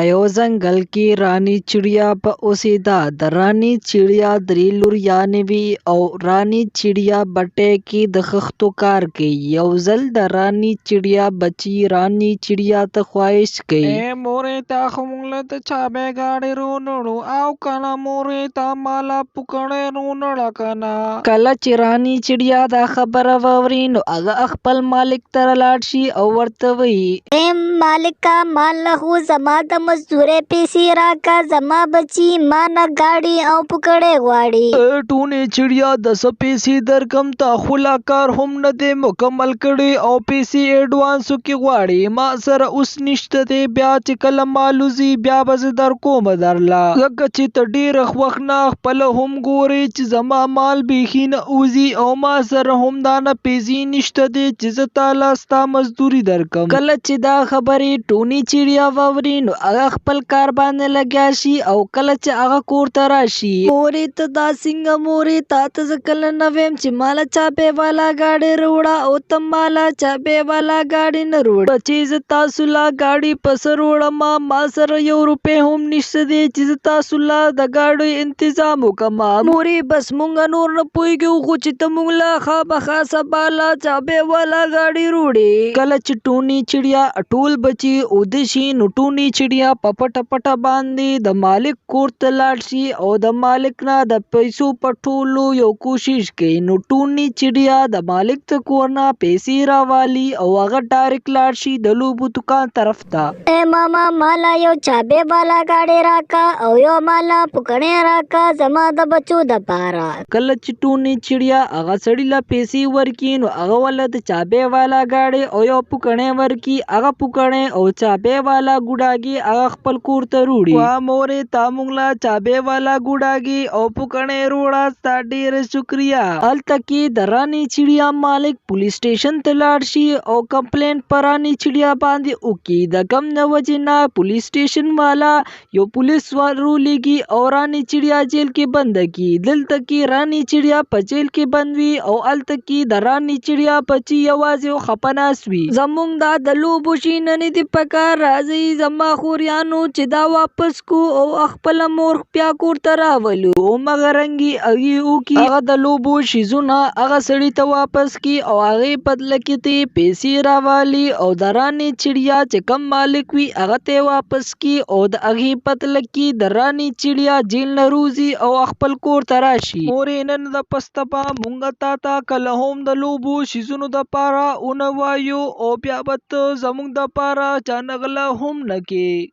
په یو ځنګل کې راني چړیا په اوسېده. د راني چړیا درې لوریانې وې او راني چړیا بټۍ کې د خښتو کار کوي. یو ځل د راني چړیا بچي راني چړیا ته خواهش کوي: ای مورې تا خو موږ له د چابې ګاډې رونړو او کنه مورې تا مالا پوکڼې رونړه کنه. کله چې راني چړیا دا خبره واوري نو هغه خپل مالک ته لاړ شي او ورته وایي: اے مالکه مال خو زما د مزدورۍ پیسې راکه، زما بچي ما نه ګاډي او پوکڼې غواړي. ټونې چړیا د څه پیسې درکم، تا خو لا کار هم نه دی مکمل کړی او پیسې اډوانسو کې غواړي. ما سره اوس نشته دی، بیا چې کله مالوزي بیا به زه درکوم درله، ځکه چې ته ډېر وخت نه خپله هم ګورې چې زما مال بیخي نه وځي او ما سره هم دانه پیسې نشته دی چې زه تاله ستا مزدوري درکم. کله چې دا خبرې ټوني چړیا واوري نو هغه خپل کار باندې لګیا شي او کله چې هغه کور ته راشي: مورې ته دا څنګه مورې، تا ته زه کله نه ویم چې ماله چابې والا ګاډۍ راوړه او ته ماله چابې والا ګاډۍ نه راوړې. بچې زه تاسو لا ګاډۍ پسې راوړم، ما سره 1 روپۍ هم نشته دی چې زه تاسو لا د ګاډۍ انتظام وکړم. مورې بس مونږ نور نه پوهېږو خو چې ته مونږ له خامخا سبا لا چابې والا ګاډۍ راوړې. کله چې ټوني چړیا ټول بچي اوده شي نو ټوني چړیا په پټه پټه باندې د مالک کور ته لاړ شي او د مالک نه د پیسو پټولو یو کوشش کوي. نو ټوني چړیا د مالک د کور نه پیسې راوالي او هغه ډایرکټ لاړ شي د لوبو دکان طرف ته. اے ماما مالا یو چابې والا ګاډۍ راکا او یو مالا پوکڼې راکا زما د بچو د پاره. کله چې ټوني چړیا هغه سړي له پیسې ورکي نو هغه ول د چابې والا ګاډۍ او یو پوکڼې ورکي. هغه پوکڼې او چابې والا ګوډاګي هغه خپل کور ته وروړي. وا مورې تا موږ له چابې والا ګوډاګي او پوکڼې روړه، ستا ډېر شکریا. هلته کې د راني چړیا مالک پولیس سټیشن ته لاړ شي او کمپلین پر راني چړیا باندې وکړي. د کم نه وجې نه پولیس سټیشن والا یو پولیس ورولېږي او راني چړیا جیل کې بند کړي. دلته کې راني چړیا په جیل کې بند وي او هلته کې د راني چړیا بچي یوازې او خپه ناست وي. زمونږ دا د لوبو شي نه دي پکار، راځئ زما خوریانو چې دا واپس کو او خپله مور بیا کور ته راولو. مګر رنګي هغه د لوبو شیزونه هغه سړي ته واپس کی او هغې بدله کې ته پیسې راوالي او د راني چړیا چې کم مالک وي هغه ته واپس کی او د هغې بدله کې د راني چړیا جیل نه روزي او خپل کور ته راشي. مورې نن د پسته به مونږ تا ته کله هم د لوبو شیزونو دپاره ونه وایو او بیا به ته زمونږ دپاره چا نه غله هم نه کې.